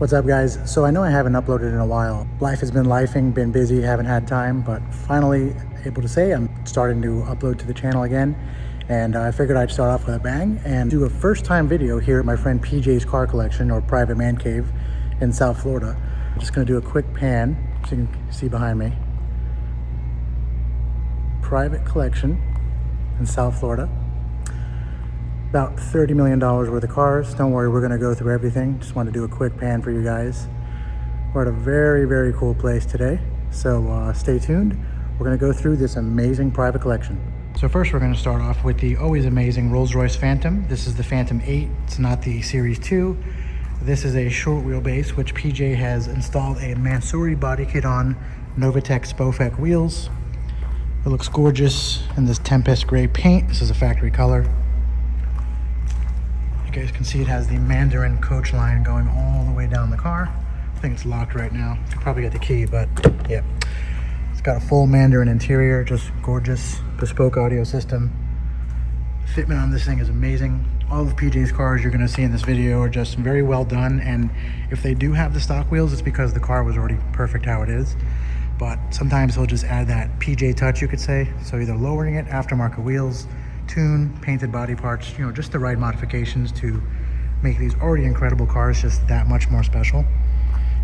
What's up, guys? So I know I haven't uploaded in a while. Life has been lifing, been busy, haven't had time, but finally able to say I'm starting to upload to the channel again. And I figured I'd start off with a bang and do a first time video here at my friend PJ's car collection, or private man cave, in South Florida. I'm just gonna do a quick pan so you can see behind me. Private collection in South Florida. About $30 million worth of cars. Don't worry, we're gonna go through everything. Just want to do a quick pan for you guys. We're at a very, very cool place today. So stay tuned. We're gonna go through this amazing private collection. So first we're gonna start off with the always amazing Rolls-Royce Phantom. This is the Phantom 8, it's not the Series 2. This is a short wheelbase, which PJ has installed a Mansouri body kit on Novatec Spofec wheels. It looks gorgeous in this Tempest gray paint. This is a factory color. You guys can see it has the Mandarin coach line going all the way down the car. I think it's locked right now. You could probably get the key, but yeah. It's got a full Mandarin interior, just gorgeous, bespoke audio system. Fitment on this thing is amazing. All of PJ's cars you're gonna see in this video are just very well done, and if they do have the stock wheels, it's because the car was already perfect how it is. But sometimes he'll just add that PJ touch, you could say. So either lowering it, aftermarket wheels, tune, painted body parts, you know, just the right modifications to make these already incredible cars just that much more special.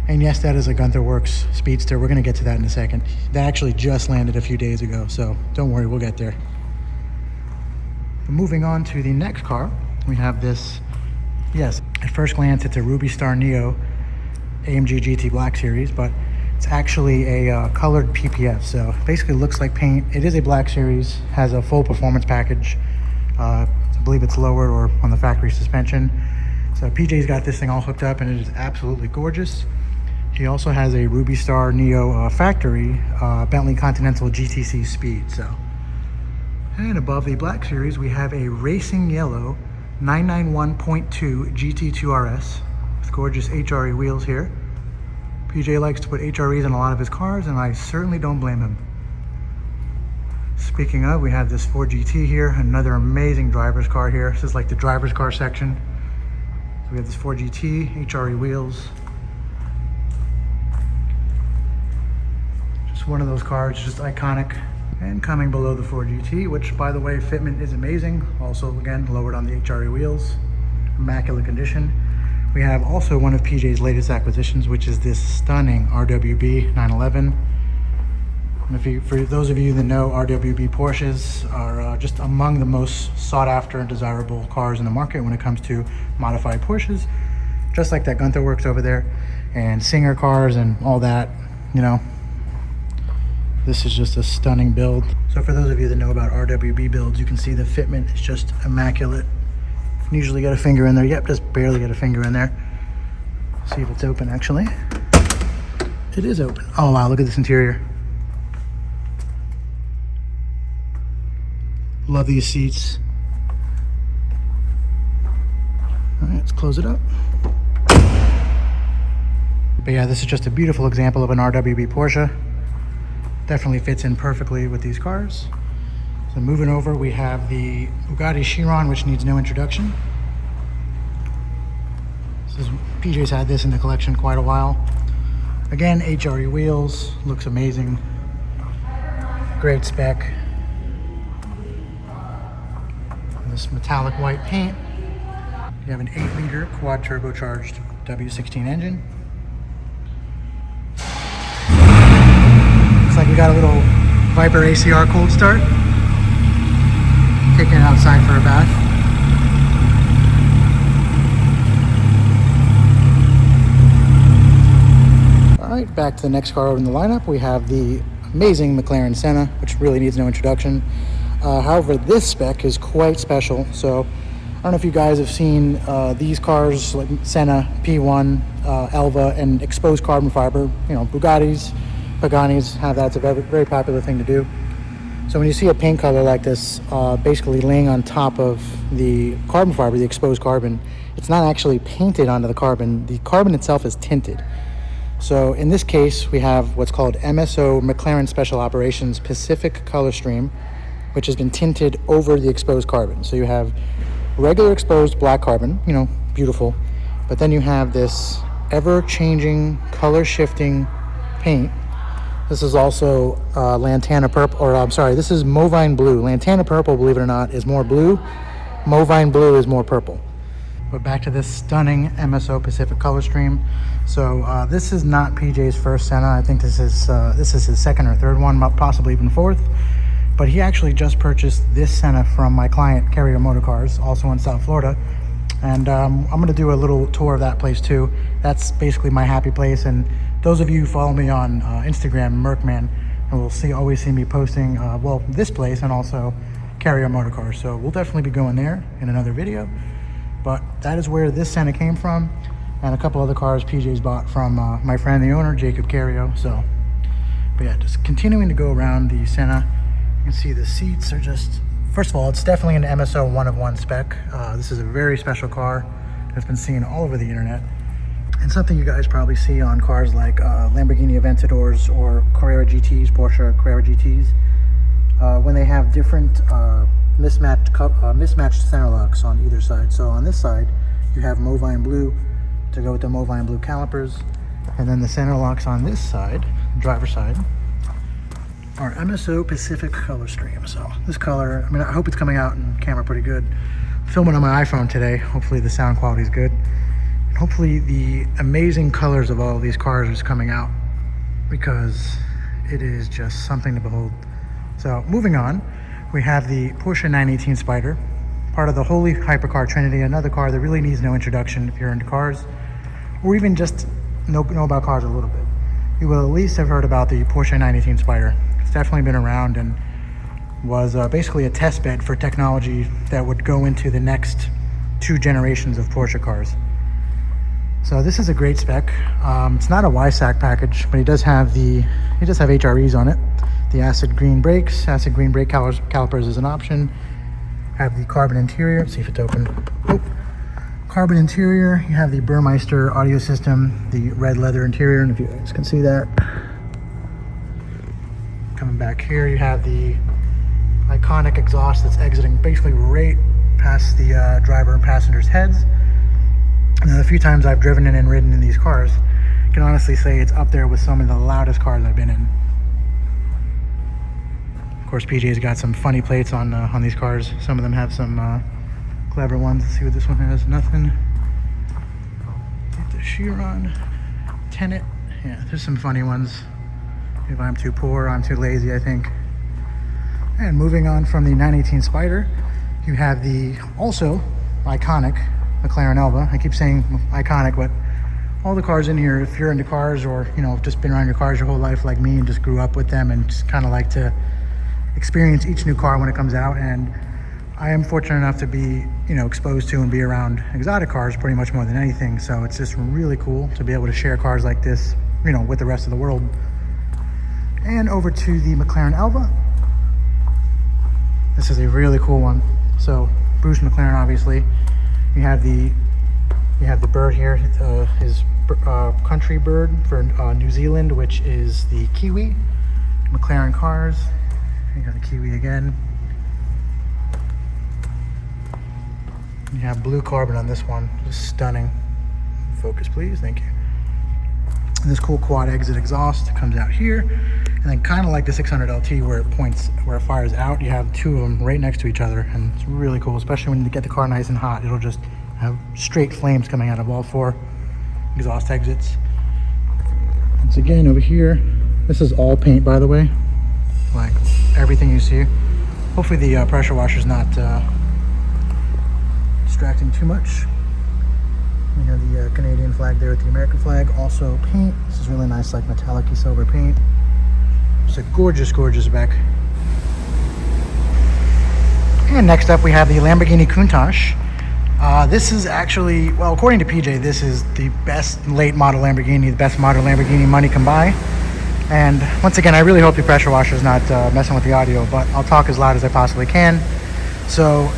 And yes, that is a Gunther Works Speedster. We're gonna get to that in a second. That actually just landed a few days ago, so don't worry, we'll get there. Moving on to the next car, we have this, yes, at first glance it's a Ruby Star Neo AMG GT Black Series, but it's actually a colored PPF, so basically looks like paint. It is a Black Series, has a full performance package. I believe it's lowered or on the factory suspension. So PJ's got this thing all hooked up and it is absolutely gorgeous. He also has a Ruby Star Neo factory Bentley Continental GTC Speed. So, and above the Black Series, we have a racing yellow 991.2 GT2 RS with gorgeous HRE wheels here. PJ likes to put HREs in a lot of his cars, and I certainly don't blame him. Speaking of, we have this Ford GT here, another amazing driver's car here. This is like the driver's car section. So we have this Ford GT, HRE wheels. Just one of those cars, just iconic. And coming below the Ford GT, which by the way, fitment is amazing. Also, again, lowered on the HRE wheels. Immaculate condition. We have also one of PJ's latest acquisitions, which is this stunning RWB 911. And for those of you that know, RWB Porsches are just among the most sought after and desirable cars in the market when it comes to modified Porsches. Just like that Gunther Works over there, and Singer cars and all that, you know. This is just a stunning build. So for those of you that know about RWB builds, you can see the fitment is just immaculate. You can usually get a finger in there. Yep, just barely get a finger in there. See if it's open, actually. It is open. Oh wow, look at this interior. Love these seats. All right, let's close it up. But yeah, this is just a beautiful example of an RWB Porsche. Definitely fits in perfectly with these cars. So moving over, we have the Bugatti Chiron, which needs no introduction. PJ's had this in the collection quite a while. Again, HRE wheels, looks amazing. Great spec. And this metallic white paint. You have an 8-liter quad turbocharged W16 engine. Looks like we got a little Viper ACR cold start. Taking it outside for a bath. All right, back to the next car over in the lineup. We have the amazing McLaren Senna, which really needs no introduction. However, this spec is quite special. So I don't know if you guys have seen these cars like Senna, P1, Elva, and exposed carbon fiber. You know, Bugattis, Paganis have that. It's a very, very popular thing to do. So when you see a paint color like this, basically laying on top of the carbon fiber, the exposed carbon, it's not actually painted onto the carbon. The carbon itself is tinted. So in this case, we have what's called MSO McLaren Special Operations Pacific Color Stream, which has been tinted over the exposed carbon. So you have regular exposed black carbon, you know, beautiful. But then you have this ever-changing, color-shifting paint. This is also Lantana purple, or I'm sorry, this is Movine blue. Lantana purple, believe it or not, is more blue. Movine blue is more purple. But back to this stunning MSO Pacific color stream. So this is not PJ's first Senna. I think this is his second or third one, possibly even fourth. But he actually just purchased this Senna from my client, Carrier Motorcars, also in South Florida. And I'm going to do a little tour of that place too. That's basically my happy place. And those of you who follow me on Instagram, Merkman, will always see me posting, well, this place and also Carrier Motorcars. So we'll definitely be going there in another video. But that is where this Senna came from, and a couple other cars PJ's bought from my friend, the owner, Jacob Carrio. So, but yeah, just continuing to go around the Senna. You can see the seats are just, first of all, it's definitely an MSO one-of-one spec. This is a very special car that's been seen all over the internet, and something you guys probably see on cars like Lamborghini Aventadors or Carrera GTs, Porsche Carrera GTs, when they have different mismatched center locks on either side. So on this side, you have Movine blue to go with the Movine blue calipers, and then the center locks on this side, driver's side, are MSO Pacific color stream. So this color, I mean, I hope it's coming out in camera pretty good. I'm filming on my iPhone today. Hopefully the sound quality is good. And hopefully the amazing colors of all of these cars is coming out, because it is just something to behold. So moving on, we have the Porsche 918 Spider, part of the holy Hypercar Trinity, another car that really needs no introduction if you're into cars, or even just know about cars a little bit. You will at least have heard about the Porsche 918 Spider. It's definitely been around and was basically a test bed for technology that would go into the next 2 generations of Porsche cars. So this is a great spec. It's not a YSAC package, but he does have HREs on it. The acid green brakes, acid green brake calipers is an option. Have the carbon interior. Let's see if it's open. Oh, carbon interior. You have the Burmeister audio system, the red leather interior, and if you guys can see that. Coming back here, you have the iconic exhaust that's exiting basically right past the driver and passenger's heads. And the few times I've driven in and ridden in these cars, I can honestly say it's up there with some of the loudest cars I've been in. Of course, PJ's got some funny plates on these cars. Some of them have some clever ones. Let's see what this one has. Nothing. Get the Chiron. Tenet. Yeah, there's some funny ones. If I'm too poor, I'm too lazy, I think. And moving on from the 918 Spider, you have the also iconic McLaren Elva. I keep saying iconic, but all the cars in here, if you're into cars or, you know, just been around your cars your whole life like me and just grew up with them and just kind of like to experience each new car when it comes out. And I am fortunate enough to be, you know, exposed to and be around exotic cars pretty much more than anything. So it's just really cool to be able to share cars like this, you know, with the rest of the world. And over to the McLaren Elva. This is a really cool one. So Bruce McLaren, obviously. You have the bird here, his country bird for New Zealand, which is the Kiwi. McLaren cars. You got the Kiwi again. You have blue carbon on this one, just stunning. Focus, please, thank you. And this cool quad exit exhaust comes out here, and then kind of like the 600 LT where it fires out, you have 2 of them right next to each other, and it's really cool, especially when you get the car nice and hot. It'll just have straight flames coming out of all 4 exhaust exits. Once again, over here, this is all paint, by the way, like everything you see. Hopefully the pressure washer is not distracting too much. We have the Canadian flag there with the American flag. Also paint. This is really nice, like metallic-y silver paint. It's a gorgeous, gorgeous spec. And next up we have the Lamborghini Countach. This is actually, well, according to PJ, this is the best late model Lamborghini, the best modern Lamborghini money can buy. And once again, I really hope the pressure washer is not messing with the audio, but I'll talk as loud as I possibly can. So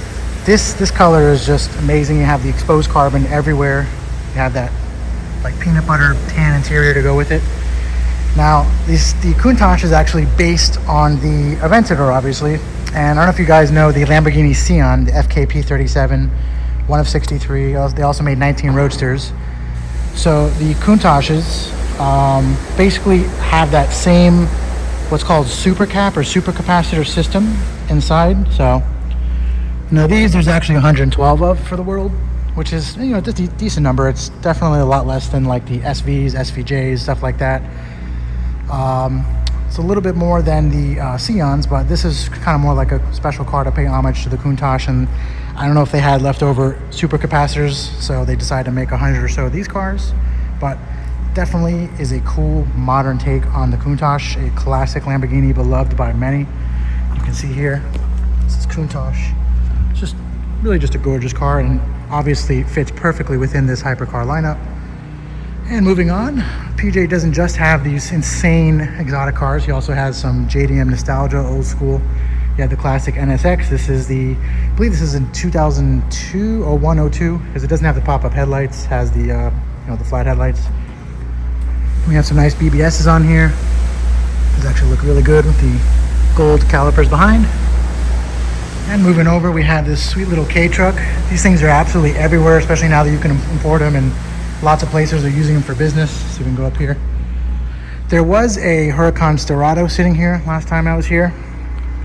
this color is just amazing. You have the exposed carbon everywhere. You have that like peanut butter tan interior to go with it. Now, the Countach is actually based on the Aventador, obviously. And I don't know if you guys know the Lamborghini Sian, the FKP 37, one of 63. They also made 19 Roadsters. So the Countaches basically have that same what's called super cap or super capacitor system inside. So these there's actually 112 of for the world, which is just a decent number. It's definitely a lot less than like the SVs, SVJs, stuff like that. It's a little bit more than the Sions, but this is kind of more like a special car to pay homage to the Countach. And I don't know if they had leftover super capacitors, so they decided to make 100 or so of these cars. But definitely is a cool modern take on the Countach, a classic Lamborghini beloved by many. You can see here, this is Countach. It's just really just a gorgeous car, and obviously fits perfectly within this hypercar lineup. And moving on, PJ doesn't just have these insane exotic cars. He also has some JDM nostalgia, old school. You have the classic NSX. This is I believe this is in 2002 or 102, because it doesn't have the pop-up headlights. Has the the flat headlights. We have some nice BBSs on here. These actually look really good with the gold calipers behind. And moving over, we have this sweet little K truck. These things are absolutely everywhere, especially now that you can import them, and lots of places are using them for business. So we can go up here. There was a Huracan Storado sitting here last time I was here.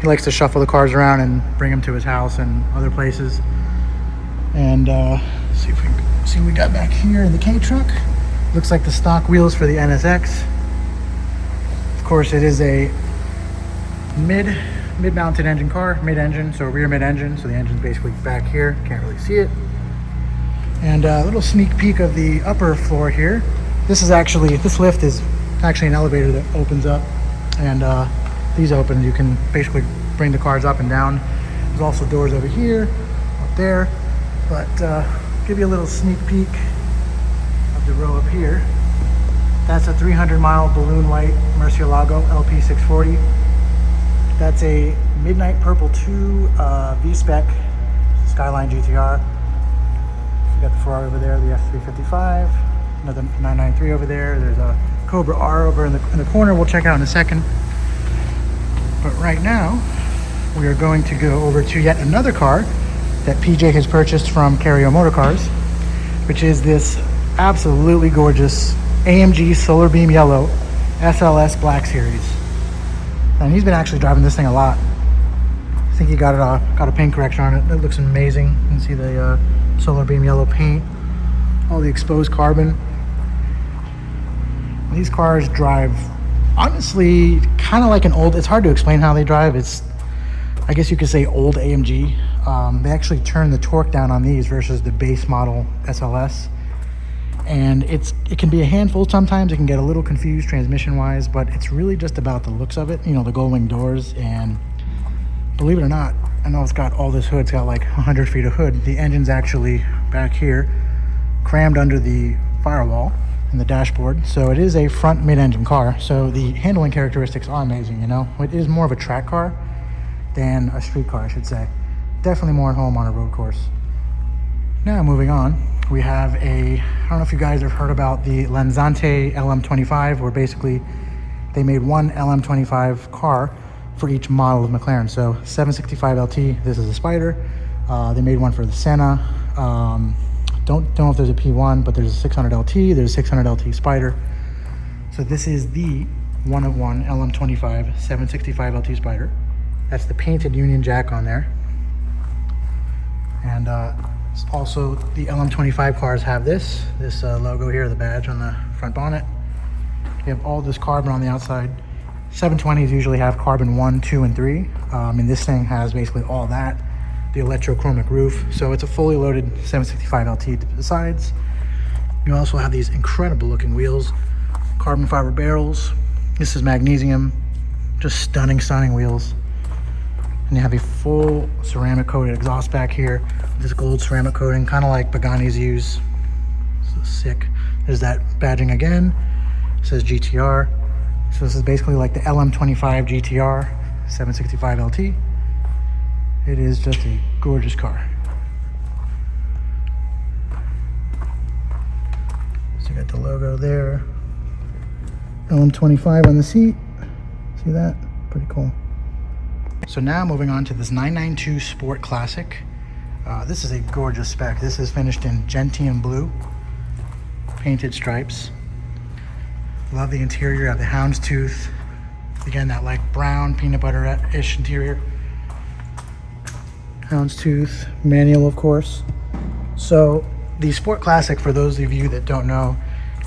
He likes to shuffle the cars around and bring them to his house and other places. And see if we can see what we got back here in the K truck. Looks like the stock wheels for the NSX. Of course, it is a mid-mounted engine car, mid-engine, so rear mid-engine. So the engine's basically back here. Can't really see it. And a little sneak peek of the upper floor here. This lift is actually an elevator that opens up, and these open. You can basically bring the cars up and down. There's also doors over here, up there. But give you a little sneak peek of the row up here. That's a 300-mile balloon white Murcielago LP640. That's a Midnight Purple 2 V-Spec Skyline GTR. You got the Ferrari over there, the F355, another 993 over there. There's a Cobra R over in the corner we'll check out in a second. But right now, we are going to go over to yet another car that PJ has purchased from Carrio Motor Cars, which is this absolutely gorgeous AMG Solar Beam Yellow SLS Black Series. And he's been actually driving this thing a lot. I think he got a paint correction on it. It looks amazing. You can see the Solar Beam Yellow paint, all the exposed carbon. These cars drive, honestly, kind of like an old, it's hard to explain how they drive. It's, I guess you could say, old AMG. They actually turn the torque down on these versus the base model SLS. And it can be a handful sometimes. It can get a little confused transmission wise, but it's really just about the looks of it. The gold wing doors, and believe it or not, I know it's got all this hood. It's got like 100 feet of hood. The engine's actually back here, crammed under the firewall in the dashboard. So it is a front mid-engine car. So the handling characteristics are amazing. It is more of a track car than a street car, I should say. Definitely more at home on a road course. Now moving on, we have I don't know if you guys have heard about the Lanzante LM25, where basically they made one LM25 car for each model of McLaren. So 765 LT, this is a Spider. They made one for the Senna. Don't know if there's a P1, but there's a 600 LT, there's a 600 LT Spider. So this is the one of one LM25 765 LT Spider. That's the painted Union Jack on there. And also the LM25 cars have this logo here, the badge on the front bonnet. You have all this carbon on the outside. 720s usually have carbon 1, 2, and 3. And this thing has basically all that. The electrochromic roof. So it's a fully loaded 765 LT to the sides. You also have these incredible looking wheels. Carbon fiber barrels. This is magnesium. Just stunning wheels. And you have a full ceramic coated exhaust back here. This gold ceramic coating, kind of like Pagani's use. So sick. There's that badging again. It says GTR. So this is basically like the LM25 GTR 765 LT. It is just a gorgeous car. So you got the logo there. LM25 on the seat. See that? Pretty cool. So now moving on to this 992 Sport Classic. This is a gorgeous spec. This is finished in gentian blue. painted stripes. Love the interior. You have the houndstooth. Again, that like brown peanut butter-ish interior. Houndstooth, manual of course. So the Sport Classic, for those of you that don't know,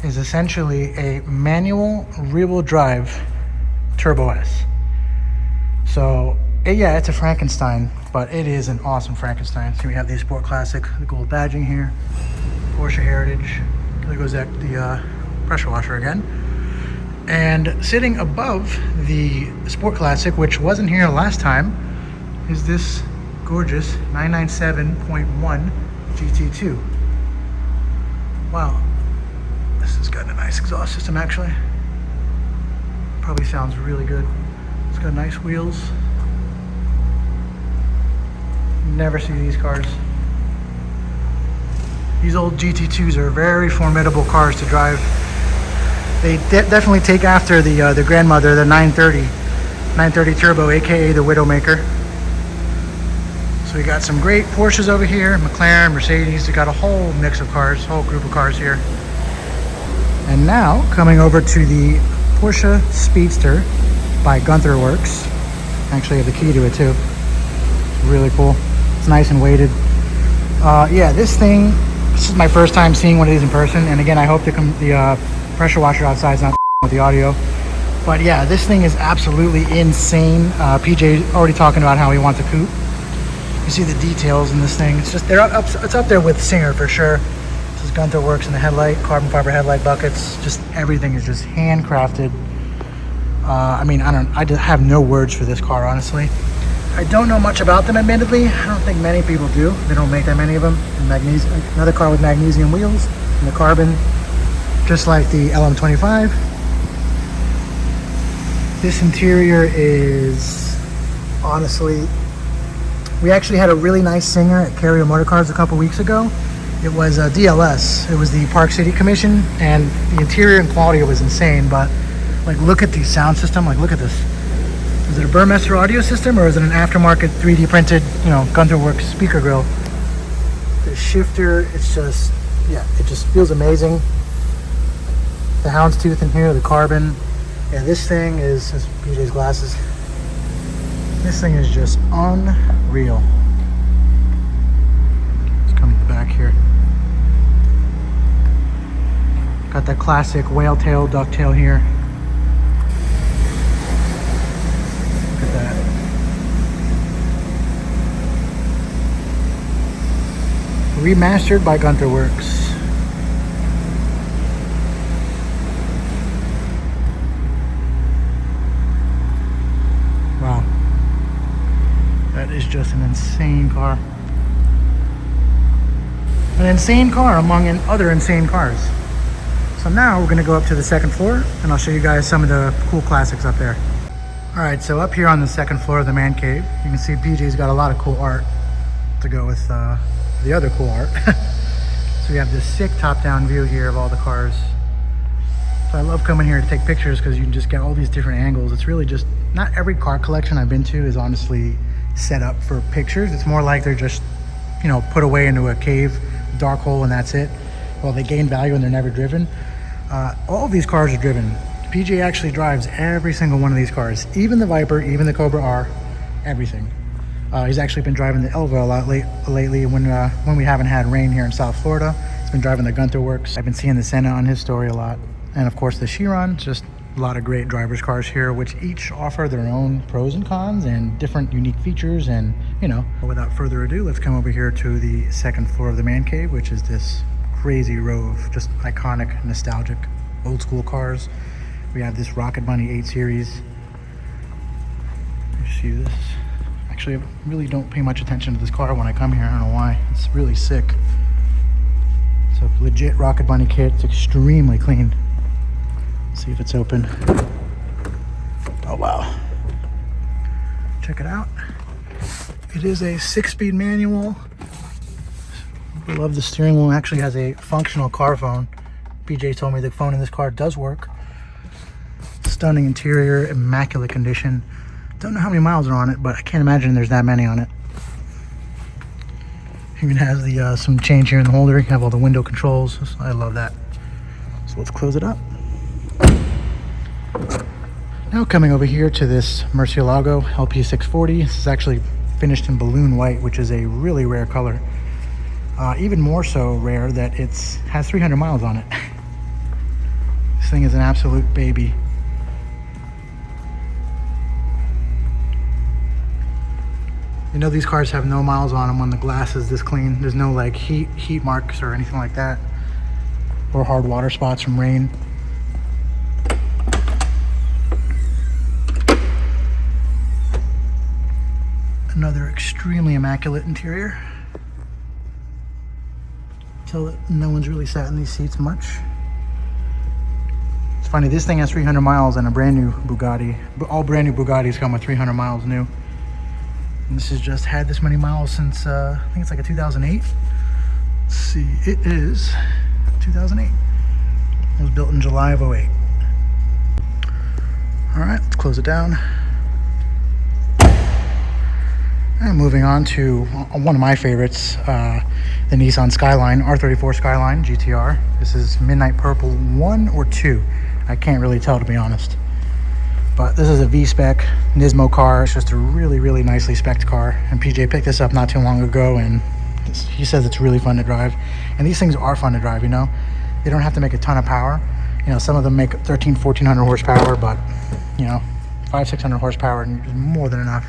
is essentially a manual rear-wheel drive Turbo S. So yeah, it's a Frankenstein, but it is an awesome Frankenstein. So we have the Sport Classic, the gold badging here, Porsche Heritage. There goes that, the pressure washer again. And sitting above the Sport Classic, which wasn't here last time, is this gorgeous 997.1 GT2. Wow, this has got a nice exhaust system actually. Probably sounds really good. It's got nice wheels. Never see these cars. These old GT2s are very formidable cars to drive. They definitely take after the grandmother, the 930 Turbo, aka the Widowmaker. So we got some great Porsches over here, McLaren, Mercedes. We got a whole mix of cars, whole group of cars here. And now coming over to the Porsche Speedster by Gunther Works. Actually, I have the key to it too. It's really cool. It's nice and weighted. Yeah, this is my first time seeing one of these in person. And again, I hope the pressure washer outside is not with the audio. But yeah, this thing is absolutely insane. PJ already talking about how he wants a coupe. You see the details in this thing. It's just it's up there with Singer for sure. This is Gunther Works in the headlight, carbon fiber headlight buckets. Just everything is just handcrafted. I mean, I just have no words for this car, honestly. I don't know much about them, admittedly. I don't think many people do. They don't make that many of them. Another car with magnesium wheels and the carbon, just like the LM25. This interior is honestly, we actually had a really nice Singer at Carrier Motor Cars a couple weeks ago. It was a DLS. It was the Park City Commission, and the interior and quality was insane. But like, look at the sound system. Like, look at this. Is it a Burmester audio system, or is it an aftermarket 3D printed, you know, Gunther Works speaker grill? The shifter, it's just, yeah, it just feels amazing. The houndstooth in here, the carbon. Yeah, this thing is PJ's glasses. This thing is just unreal. Let's come back here. Got that classic whale tail, duck tail here. Look at that. Remastered by Gunther Works. Wow. That is just an insane car. An insane car among other insane cars. So now we're going to go up to the second floor and I'll show you guys some of the cool classics up there. Alright, so up here on the second floor of the man cave, you can see PJ's got a lot of cool art to go with the other cool art. So we have this sick top-down view here of all the cars. So I love coming here to take pictures because you can just get all these different angles. It's really just, not every car collection I've been to is honestly set up for pictures. It's more like they're just, you know, put away into a cave, dark hole, and that's it. Well, they gain value and they're never driven. All of these cars are driven. PJ actually drives every single one of these cars, even the Viper, even the Cobra R, everything. He's actually been driving the Elva a lot lately when we haven't had rain here in South Florida. He's been driving the Gunther Works. I've been seeing the Senna on his story a lot. And of course the Chiron, just a lot of great drivers cars here, which each offer their own pros and cons and different unique features. And, you know, without further ado, let's come over here to the second floor of the man cave, which is this crazy row of just iconic, nostalgic, old school cars. We have this Rocket Bunny 8 Series. You see this? Actually, I really don't pay much attention to this car when I come here. I don't know why. It's really sick. So legit Rocket Bunny kit. It's extremely clean. Let's see if it's open. Oh wow. Check it out. It is a 6-speed manual. I love the steering wheel. It actually has a functional car phone. PJ told me the phone in this car does work. Stunning interior, immaculate condition. Don't know how many miles are on it, but I can't imagine there's that many on it. Even has the some change here in the holder. You have all the window controls. I love that. So let's close it up. Now coming over here to this Murcielago LP640. This is actually finished in balloon white, which is a really rare color. Even more so rare that it has 300 miles on it. This thing is an absolute baby. You know, these cars have no miles on them when the glass is this clean. There's no like heat marks or anything like that, or hard water spots from rain. Another extremely immaculate interior. Tell that no one's really sat in these seats much. It's funny, this thing has 300 miles and a brand new Bugatti. All brand new Bugattis come with 300 miles new. And this has just had this many miles since, I think it's like a 2008. Let's see, it is 2008. It was built in July of 08. All right, let's close it down. And moving on to one of my favorites, the Nissan Skyline, R34 Skyline GTR. This is Midnight Purple 1 or 2. I can't really tell, to be honest. But this is a V-spec Nismo car. It's just a really, really nicely spec'd car. And PJ picked this up not too long ago, and he says it's really fun to drive. And these things are fun to drive, you know? They don't have to make a ton of power. You know, some of them make 1,400 horsepower, but, you know, 500-600 horsepower is more than enough.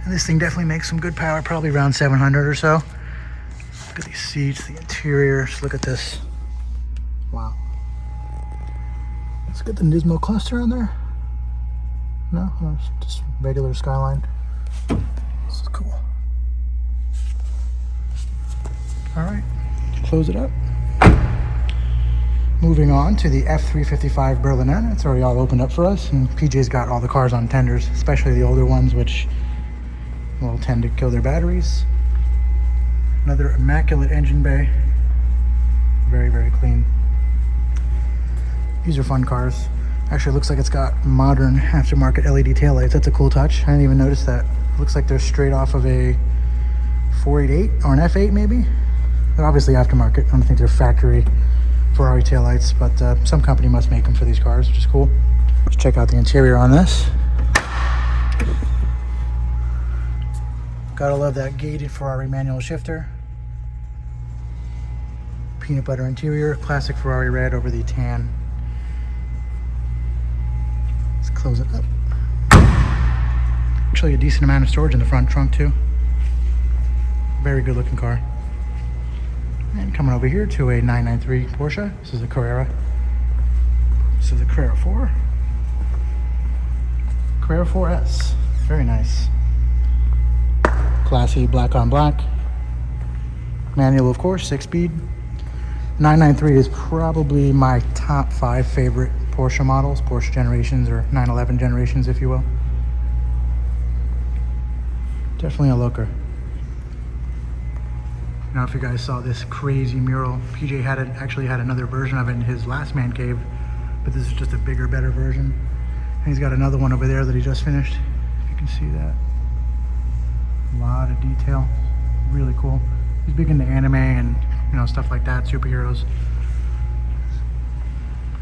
And this thing definitely makes some good power, probably around 700 or so. Look at these seats, the interior. Just look at this. Wow. Let's get the Nismo cluster on there. No, it's just regular Skyline. This is cool. All right, close it up. Moving on to the F355 Berlinette. It's already all opened up for us, and PJ's got all the cars on tenders, especially the older ones, which will tend to kill their batteries. Another immaculate engine bay. Very, very clean. These are fun cars. Actually, it looks like it's got modern aftermarket LED taillights. That's a cool touch. I didn't even notice that. It looks like they're straight off of a 488 or an F8 maybe. They're obviously aftermarket. I don't think they're factory Ferrari taillights, but some company must make them for these cars, which is cool. Let's check out the interior on this. Gotta love that gated Ferrari manual shifter. Peanut butter interior, classic Ferrari red over the tan. Let's close it up. Actually, a decent amount of storage in the front trunk too. Very good looking car. And coming over here to a 993 Porsche. This is a Carrera. This is a Carrera 4. Carrera 4S. Very nice. Classy black on black. Manual, of course, 6-speed. 993 is probably my top 5 favorite Porsche models, Porsche generations, or 911 generations, if you will. Definitely a looker. I don't know if you guys saw this crazy mural. PJ actually had another version of it in his last man cave, but this is just a bigger, better version. And he's got another one over there that he just finished. If you can see that. A lot of detail. Really cool. He's big into anime and, you know, stuff like that, superheroes.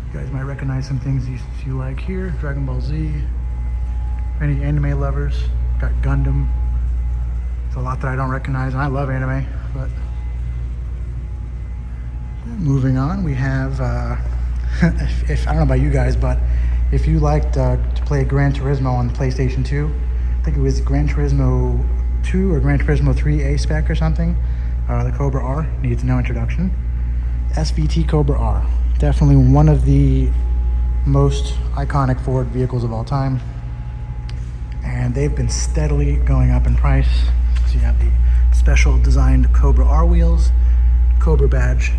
You guys might recognize some things you like here. Dragon Ball Z. Any anime lovers. Got Gundam. It's a lot that I don't recognize, and I love anime, but moving on, we have if I don't know about you guys, but if you liked to play Gran Turismo on the PlayStation 2, I think it was Gran Turismo 2 or Gran Turismo 3 A spec or something, the Cobra R needs no introduction. SVT Cobra R, definitely one of the most iconic Ford vehicles of all time, and they've been steadily going up in price. So you have the special designed Cobra R wheels, Cobra badge.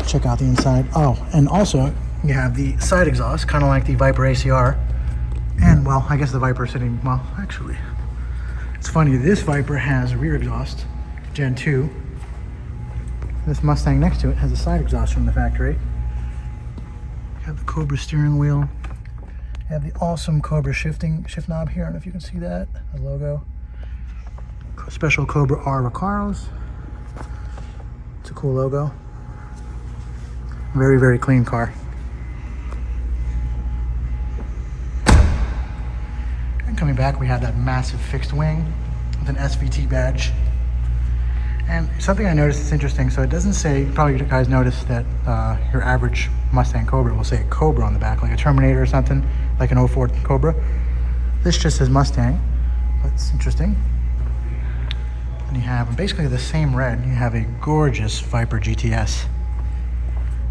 Check out the inside. Oh, and also you have the side exhaust, kind of like the Viper ACR. And well, I guess the Viper sitting, well, actually, it's funny, this Viper has rear exhaust, Gen 2. This Mustang next to it has a side exhaust from the factory. You have the Cobra steering wheel. You have the awesome Cobra shift knob here. I don't know if you can see that, the logo. Special Cobra R Recaros. It's a cool logo. Very, very clean car. And coming back, we have that massive fixed wing with an SVT badge. And something I noticed is interesting. So it doesn't say, probably you guys noticed that your average Mustang Cobra will say Cobra on the back, like a Terminator or something, like an 04 Cobra. This just says Mustang. That's interesting. And you have basically the same red. You have a gorgeous Viper GTS.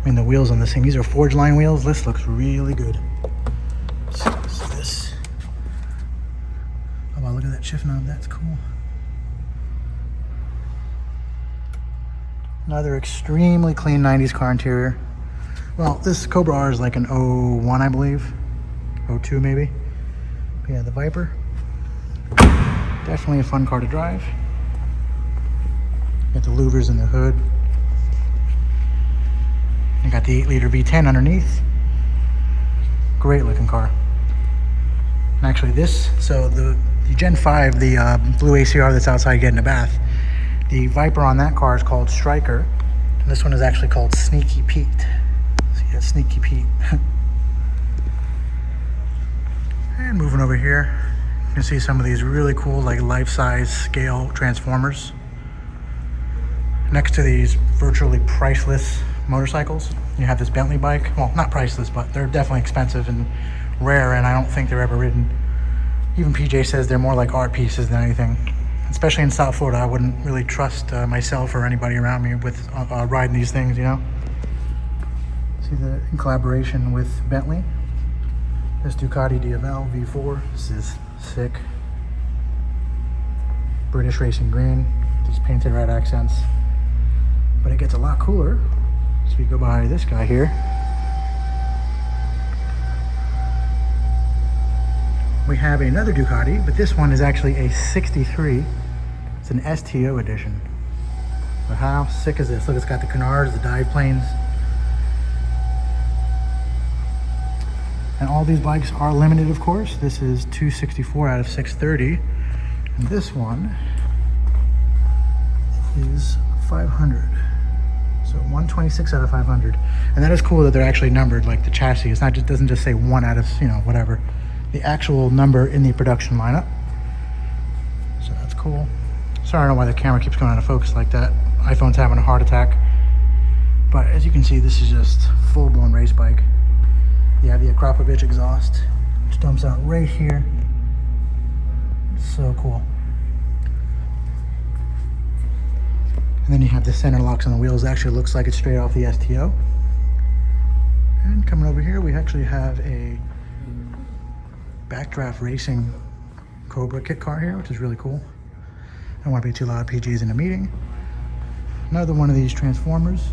I mean, the wheels on this thing, these are forged line wheels. This looks really good. So this. Oh wow, look at that shift knob. That's cool. Another extremely clean 90s car interior. Well, this Cobra R is like an 01, I believe. 02 maybe. But yeah, the Viper. Definitely a fun car to drive. Got the louvers in the hood. You got the 8-liter V10 underneath. Great looking car. And actually this, so the Gen 5, the blue ACR that's outside getting a bath, the Viper on that car is called Striker. And this one is actually called Sneaky Pete. See that Sneaky Pete. And moving over here, you can see some of these really cool like life-size scale transformers. Next to these virtually priceless motorcycles, you have this Bentley bike. Well, not priceless, but they're definitely expensive and rare, and I don't think they're ever ridden. Even PJ says they're more like art pieces than anything. Especially in South Florida, I wouldn't really trust myself or anybody around me with riding these things, you know? See the in collaboration with Bentley. This Ducati DFL V4, this is sick. British Racing Green, these painted red accents. But it gets a lot cooler. So we go by this guy here. We have another Ducati, but this one is actually a 63. It's an STO edition. But how sick is this? Look, it's got the canards, the dive planes. And all these bikes are limited, of course. This is 264 out of 630. And this one is 500. So 126 out of 500. And that is cool that they're actually numbered, like the chassis. It's not just, doesn't just say 1 out of, you know, whatever. The actual number in the production lineup. So that's cool. Sorry, I don't know why the camera keeps going out of focus like that. iPhone's having a heart attack. But as you can see, this is just full-blown race bike. You have the Akrapovic exhaust, which dumps out right here. So cool. And then you have the center locks on the wheels. It actually looks like it's straight off the STO. And coming over here, we actually have a backdraft racing Cobra kit car here, which is really cool. I don't want to be too loud. PG's in a meeting. Another one of these transformers.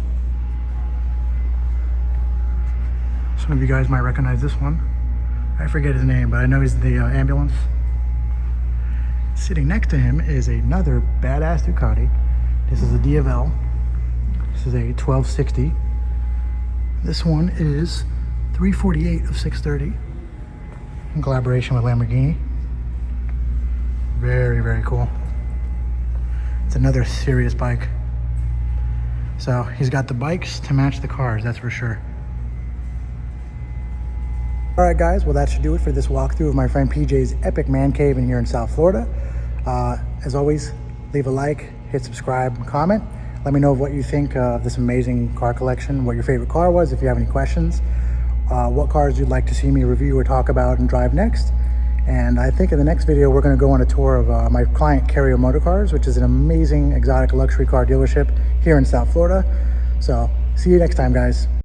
Some of you guys might recognize this one. I forget his name, but I know he's the ambulance. Sitting next to him is another badass Ducati. This is a DFL. This is a 1260. This one is 348 of 630 in collaboration with Lamborghini. Very, very cool. It's another serious bike. So he's got the bikes to match the cars, that's for sure. All right, guys, well, that should do it for this walkthrough of my friend PJ's epic man cave in here in South Florida. As always, leave a like, hit subscribe, comment. Let me know what you think of this amazing car collection, what your favorite car was, if you have any questions, what cars you'd like to see me review or talk about and drive next. And I think in the next video, we're going to go on a tour of my client Carrier Motor Cars, which is an amazing exotic luxury car dealership here in South Florida. So see you next time, guys.